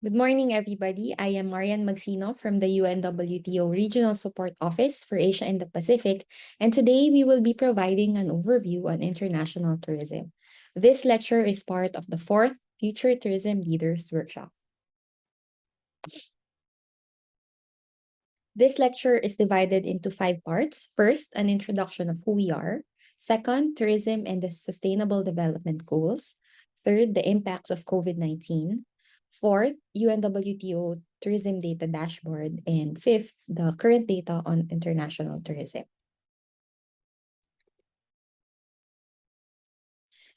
Good morning, everybody. I am Marian Magsino from the UNWTO Regional Support Office for Asia and the Pacific, and today we will be providing an overview on international tourism. This lecture is part of the fourth Future Tourism Leaders Workshop. This lecture is divided into 5 parts. First, an introduction of who we are. Second, tourism and the Sustainable Development Goals. Third, the impacts of COVID-19. Fourth, UNWTO Tourism Data Dashboard. And fifth, the current data on international tourism.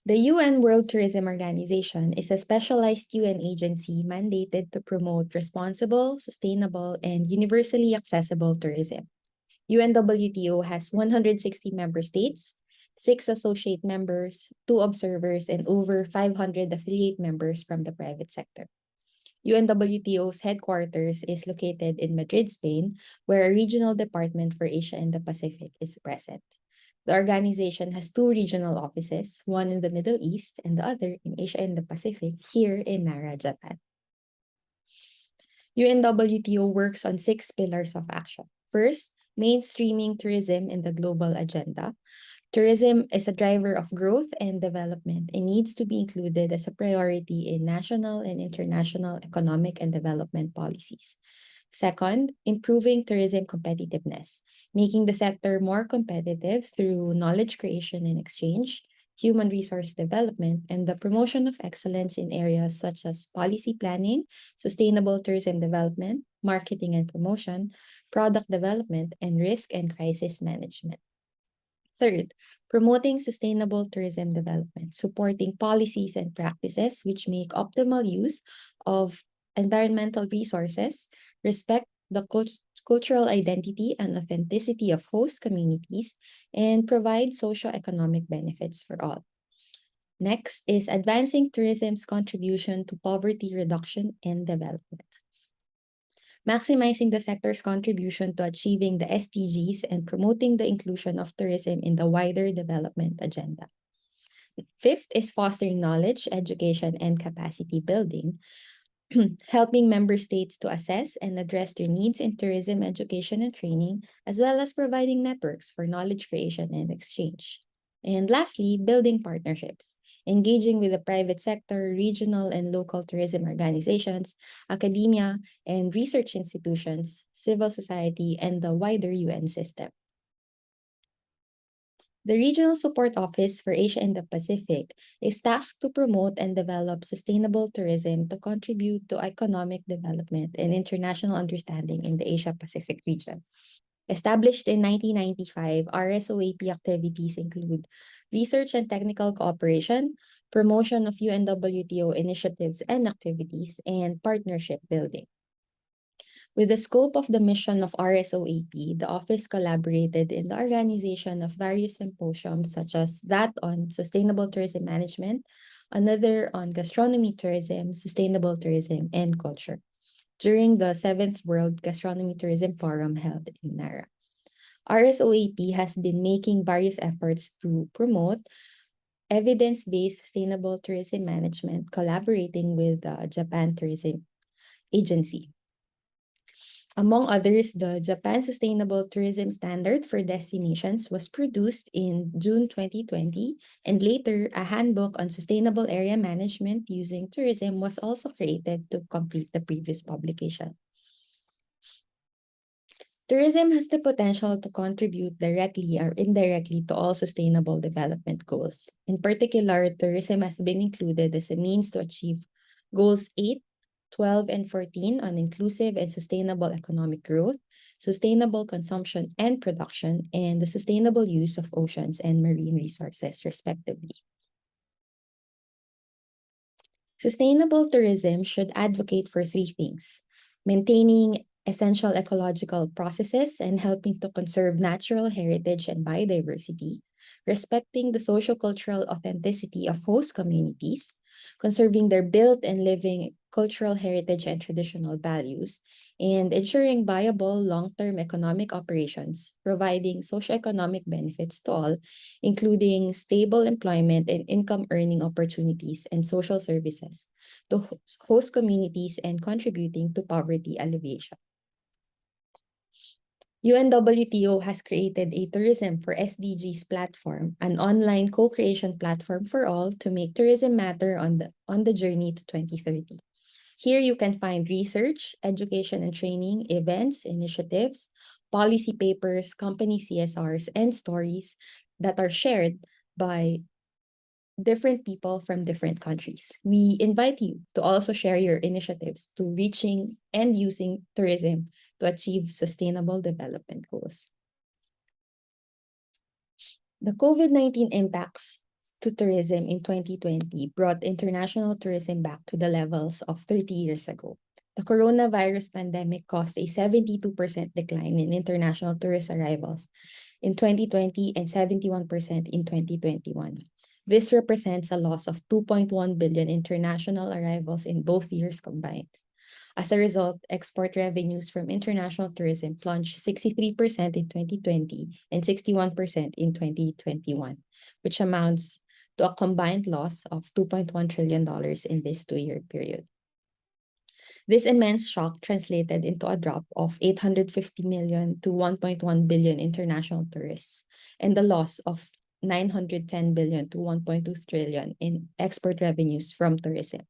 The UN World Tourism Organization is a specialized UN agency mandated to promote responsible, sustainable, and universally accessible tourism. UNWTO has 160 member states, 6 associate members, 2 observers, and over 500 affiliate members from the private sector. UNWTO's headquarters is located in Madrid, Spain, where a regional department for Asia and the Pacific is present. The organization has 2 regional offices, one in the Middle East and the other in Asia and the Pacific, here in Nara, Japan. UNWTO works on 6 pillars of action. First, mainstreaming tourism in the global agenda. Tourism is a driver of growth and development and needs to be included as a priority in national and international economic and development policies. Second, improving tourism competitiveness, making the sector more competitive through knowledge creation and exchange, human resource development, and the promotion of excellence in areas such as policy planning, sustainable tourism development, marketing and promotion, product development, and risk and crisis management. Third, promoting sustainable tourism development, supporting policies and practices which make optimal use of environmental resources, respect the cultural identity and authenticity of host communities, and provide socio-economic benefits for all. Next is advancing tourism's contribution to poverty reduction and development. Maximizing the sector's contribution to achieving the SDGs and promoting the inclusion of tourism in the wider development agenda. Fifth is fostering knowledge, education, and capacity building, helping member states to assess and address their needs in tourism, education, and training, as well as providing networks for knowledge creation and exchange. And lastly, building partnerships, engaging with the private sector, regional and local tourism organizations, academia and research institutions, civil society, and the wider UN system. The Regional Support Office for Asia and the Pacific is tasked to promote and develop sustainable tourism to contribute to economic development and international understanding in the Asia-Pacific region. Established in 1995, RSOAP activities include research and technical cooperation, promotion of UNWTO initiatives and activities, and partnership building. With the scope of the mission of RSOAP, the office collaborated in the organization of various symposiums such as that on sustainable tourism management, another on gastronomy tourism, sustainable tourism, and culture, during the 7th World Gastronomy Tourism Forum held in Nara. RSOAP has been making various efforts to promote evidence-based sustainable tourism management, collaborating with the Japan Tourism Agency. Among others, the Japan Sustainable Tourism Standard for Destinations was produced in June 2020, and later a handbook on sustainable area management using tourism was also created to complete the previous publication. Tourism has the potential to contribute directly or indirectly to all sustainable development goals. In particular, tourism has been included as a means to achieve goals 8, 12, and 14 on inclusive and sustainable economic growth, sustainable consumption and production, and the sustainable use of oceans and marine resources, respectively. Sustainable tourism should advocate for three things: maintaining essential ecological processes and helping to conserve natural heritage and biodiversity, respecting the social-cultural authenticity of host communities, conserving their built and living cultural heritage and traditional values, and ensuring viable long-term economic operations, providing socioeconomic benefits to all, including stable employment and income earning opportunities and social services to host communities and contributing to poverty alleviation. UNWTO has created a Tourism for SDGs platform, an online co-creation platform for all to make tourism matter on the journey to 2030. Here you can find research, education and training, events, initiatives, policy papers, company CSRs, and stories that are shared by different people from different countries. We invite you to also share your initiatives to reaching and using tourism to achieve sustainable development goals. The COVID-19 impacts to tourism in 2020 brought international tourism back to the levels of 30 years ago. The coronavirus pandemic caused a 72% decline in international tourist arrivals in 2020 and 71% in 2021. This represents a loss of 2.1 billion international arrivals in both years combined. As a result, export revenues from international tourism plunged 63% in 2020 and 61% in 2021, which amounts to a combined loss of $2.1 trillion in this two-year period. This immense shock translated into a drop of 850 million to 1.1 billion international tourists and the loss of 910 billion to 1.2 trillion in export revenues from tourism,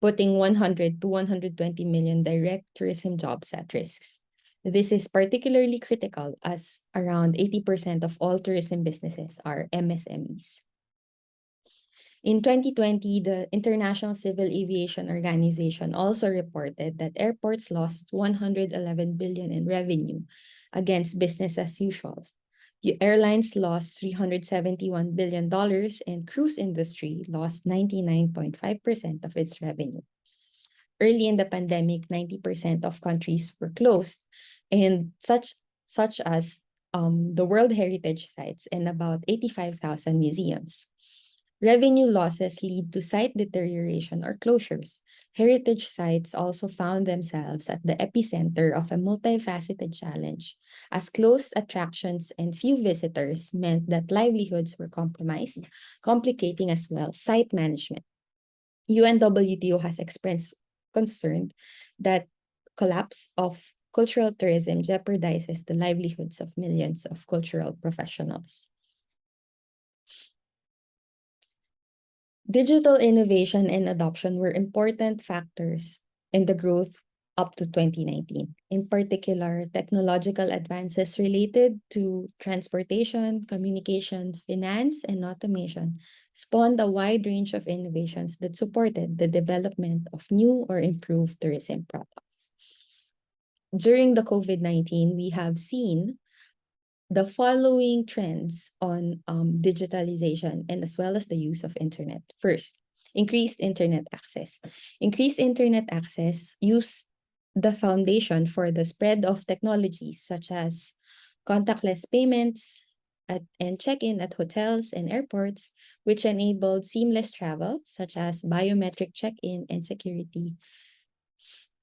putting 100 to 120 million direct tourism jobs at risk. This is particularly critical as around 80% of all tourism businesses are MSMEs. In 2020, the International Civil Aviation Organization also reported that airports lost 111 billion in revenue against business as usual. Airlines lost $371 billion and cruise industry lost 99.5% of its revenue. Early in the pandemic, 90% of countries were closed, and such as the World Heritage Sites and about 85,000 museums. Revenue losses lead to site deterioration or closures. Heritage sites also found themselves at the epicenter of a multifaceted challenge, as closed attractions and few visitors meant that livelihoods were compromised, complicating as well site management. UNWTO has expressed concern that collapse of cultural tourism jeopardizes the livelihoods of millions of cultural professionals. Digital innovation and adoption were important factors in the growth up to 2019. In particular, technological advances related to transportation, communication, finance, and automation spawned a wide range of innovations that supported the development of new or improved tourism products. During the COVID-19, we have seen the following trends on digitalization and as well as the use of internet. First, increased internet access. Increased internet access used the foundation for the spread of technologies such as contactless payments and check-in at hotels and airports, which enabled seamless travel such as biometric check-in and security.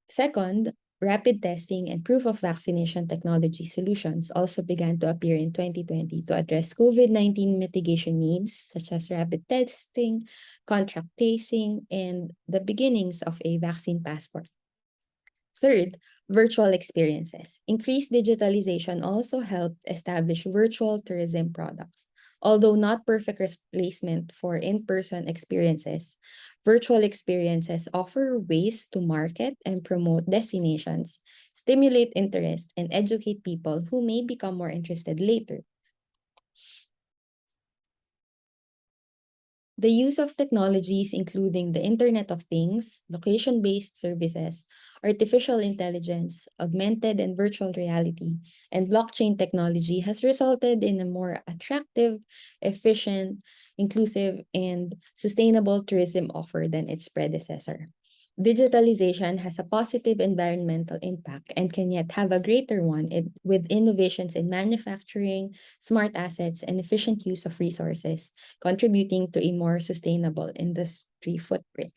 Second, rapid testing and proof of vaccination technology solutions also began to appear in 2020 to address COVID-19 mitigation needs, such as rapid testing, contract tracing, and the beginnings of a vaccine passport. Third, virtual experiences. Increased digitalization also helped establish virtual tourism products. Although not perfect replacement for in-person experiences, virtual experiences offer ways to market and promote destinations, stimulate interest, and educate people who may become more interested later. The use of technologies, including the Internet of Things, location-based services, artificial intelligence, augmented and virtual reality, and blockchain technology has resulted in a more attractive, efficient, inclusive, and sustainable tourism offer than its predecessor. Digitalization has a positive environmental impact and can yet have a greater one with innovations in manufacturing, smart assets, and efficient use of resources, contributing to a more sustainable industry footprint.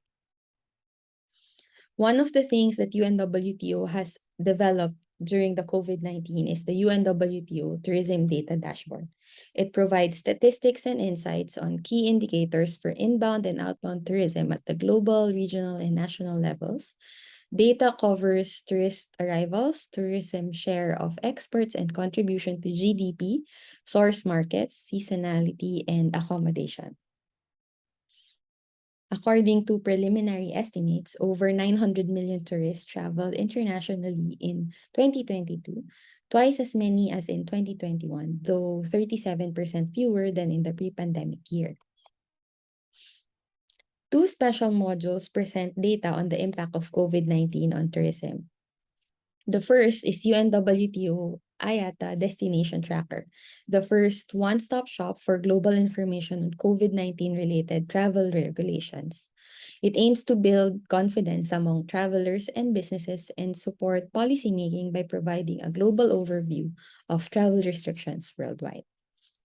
One of the things that UNWTO has developed during the COVID-19 is the UNWTO Tourism Data Dashboard. It provides statistics and insights on key indicators for inbound and outbound tourism at the global, regional, and national levels. Data covers tourist arrivals, tourism share of exports, and contribution to GDP, source markets, seasonality, and accommodation. According to preliminary estimates, over 900 million tourists traveled internationally in 2022, twice as many as in 2021, though 37% fewer than in the pre-pandemic year. Two special modules present data on the impact of COVID-19 on tourism. The first is UNWTO IATA Destination Tracker, the first one-stop shop for global information on COVID-19 related travel regulations. It aims to build confidence among travelers and businesses and support policymaking by providing a global overview of travel restrictions worldwide.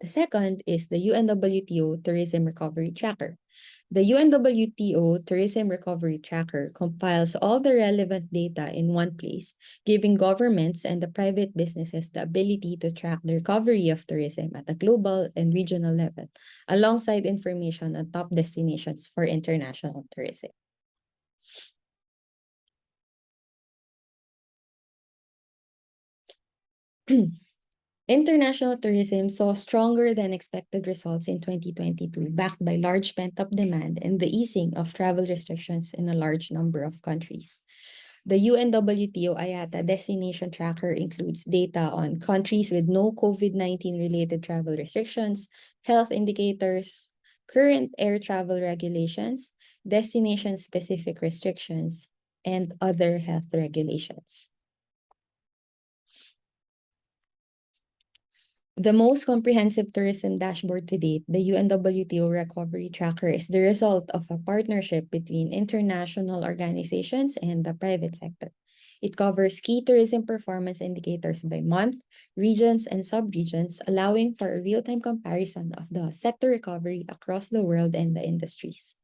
The second is the UNWTO Tourism Recovery Tracker. The UNWTO Tourism Recovery Tracker compiles all the relevant data in one place, giving governments and the private businesses the ability to track the recovery of tourism at a global and regional level, alongside information on top destinations for international tourism. International tourism saw stronger than expected results in 2022, backed by large pent-up demand and the easing of travel restrictions in a large number of countries. The UNWTO IATA Destination Tracker includes data on countries with no COVID-19 related travel restrictions, health indicators, current air travel regulations, destination-specific restrictions, and other health regulations. The most comprehensive tourism dashboard to date, the UNWTO Recovery Tracker, is the result of a partnership between international organizations and the private sector. It covers key tourism performance indicators by month, regions, and sub-regions, allowing for a real-time comparison of the sector recovery across the world and the industries.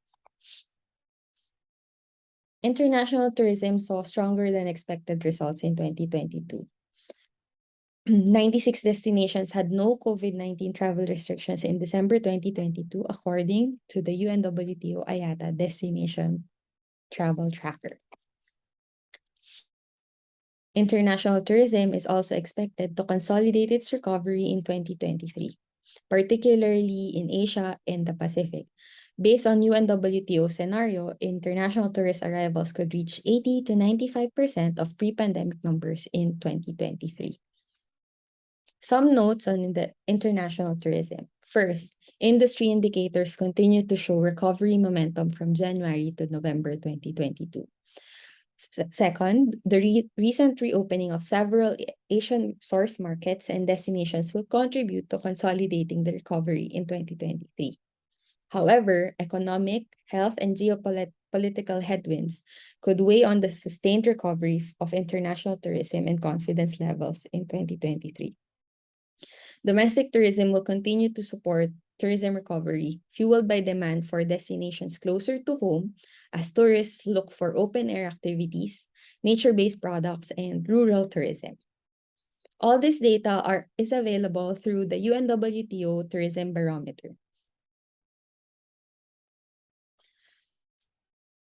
International tourism saw stronger than expected results in 2022. 96 destinations had no COVID-19 travel restrictions in December 2022, according to the UNWTO IATA Destination Travel Tracker. International tourism is also expected to consolidate its recovery in 2023, particularly in Asia and the Pacific. Based on UNWTO scenario, international tourist arrivals could reach 80 to 95% of pre-pandemic numbers in 2023. Some notes on the international tourism. First, industry indicators continue to show recovery momentum from January to November 2022. Second, the recent reopening of several Asian source markets and destinations will contribute to consolidating the recovery in 2023. However, economic, health, and geopolitical headwinds could weigh on the sustained recovery of international tourism and confidence levels in 2023. Domestic tourism will continue to support tourism recovery, fueled by demand for destinations closer to home as tourists look for open-air activities, nature-based products, and rural tourism. All this data is available through the UNWTO Tourism Barometer.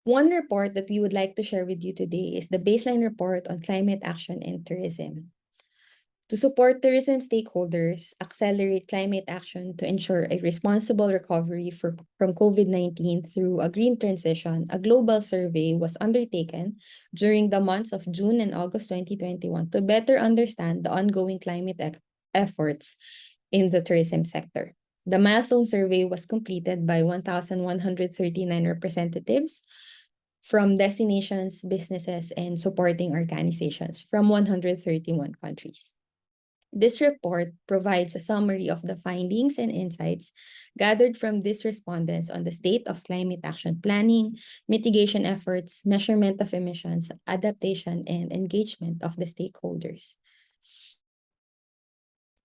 One report that we would like to share with you today is the Baseline Report on Climate Action and Tourism. To support tourism stakeholders, accelerate climate action to ensure a responsible recovery from COVID-19 through a green transition, a global survey was undertaken during the months of June and August 2021 to better understand the ongoing climate efforts in the tourism sector. The milestone survey was completed by 1,139 representatives from destinations, businesses, and supporting organizations from 131 countries. This report provides a summary of the findings and insights gathered from these respondents on the state of climate action planning, mitigation efforts, measurement of emissions, adaptation, and engagement of the stakeholders.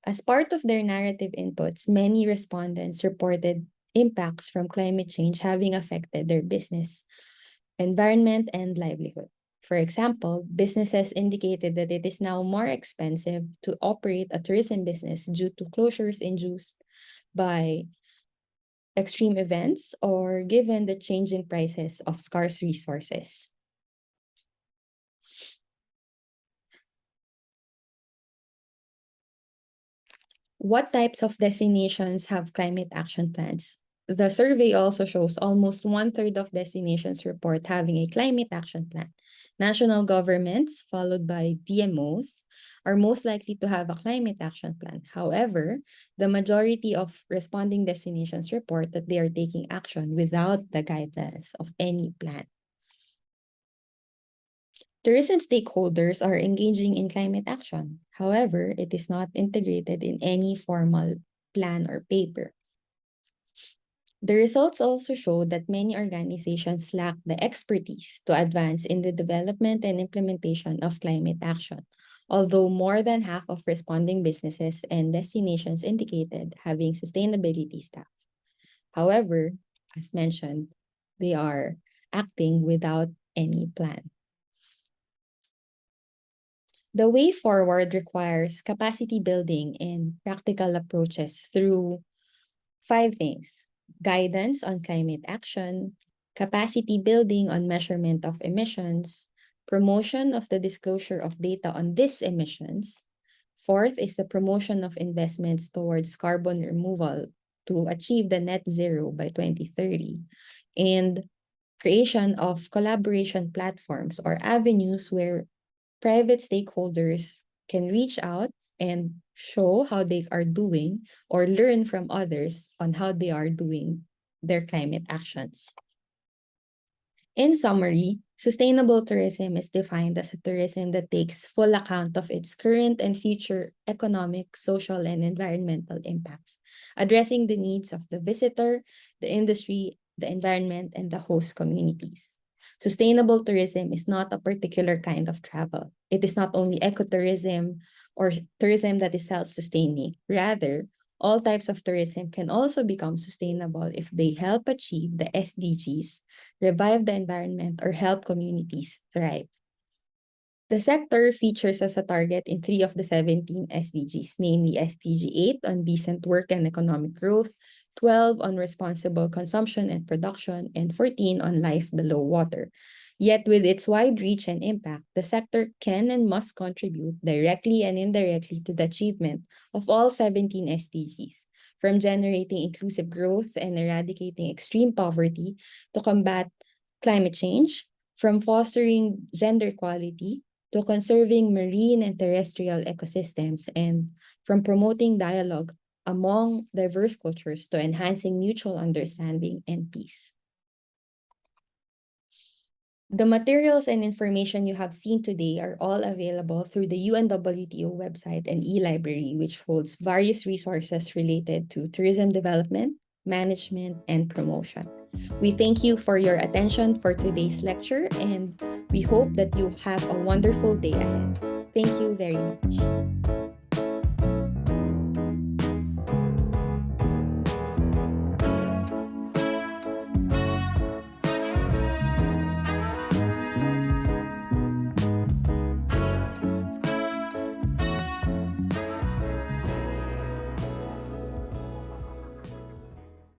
As part of their narrative inputs, many respondents reported impacts from climate change having affected their business, environment, and livelihood. For example, businesses indicated that it is now more expensive to operate a tourism business due to closures induced by extreme events or given the changing prices of scarce resources. What types of destinations have climate action plans? The survey also shows almost 1/3 of destinations report having a climate action plan. National governments, followed by DMOs, are most likely to have a climate action plan. However, the majority of responding destinations report that they are taking action without the guidelines of any plan. Tourism stakeholders are engaging in climate action. However, it is not integrated in any formal plan or paper. The results also show that many organizations lack the expertise to advance in the development and implementation of climate action, although more than half of responding businesses and destinations indicated having sustainability staff. However, as mentioned, they are acting without any plan. The way forward requires capacity building and practical approaches through 5 things: guidance on climate action, capacity building on measurement of emissions, promotion of the disclosure of data on these emissions. Fourth is the promotion of investments towards carbon removal to achieve the net zero by 2030, and creation of collaboration platforms or avenues where private stakeholders can reach out and show how they are doing or learn from others on how they are doing their climate actions. In summary, sustainable tourism is defined as a tourism that takes full account of its current and future economic, social, and environmental impacts, addressing the needs of the visitor, the industry, the environment, and the host communities. Sustainable tourism is not a particular kind of travel. It is not only ecotourism or tourism that is self-sustaining. Rather, all types of tourism can also become sustainable if they help achieve the SDGs, revive the environment, or help communities thrive. The sector features as a target in 3 of the 17 SDGs, namely SDG 8 on decent work and economic growth, 12 on responsible consumption and production, and 14 on life below water. Yet with its wide reach and impact, the sector can and must contribute directly and indirectly to the achievement of all 17 SDGs, from generating inclusive growth and eradicating extreme poverty to combat climate change, from fostering gender equality to conserving marine and terrestrial ecosystems, and from promoting dialogue among diverse cultures to enhancing mutual understanding and peace. The materials and information you have seen today are all available through the UNWTO website and e-library, which holds various resources related to tourism development, management, and promotion. We thank you for your attention for today's lecture, and we hope that you have a wonderful day ahead. Thank you very much.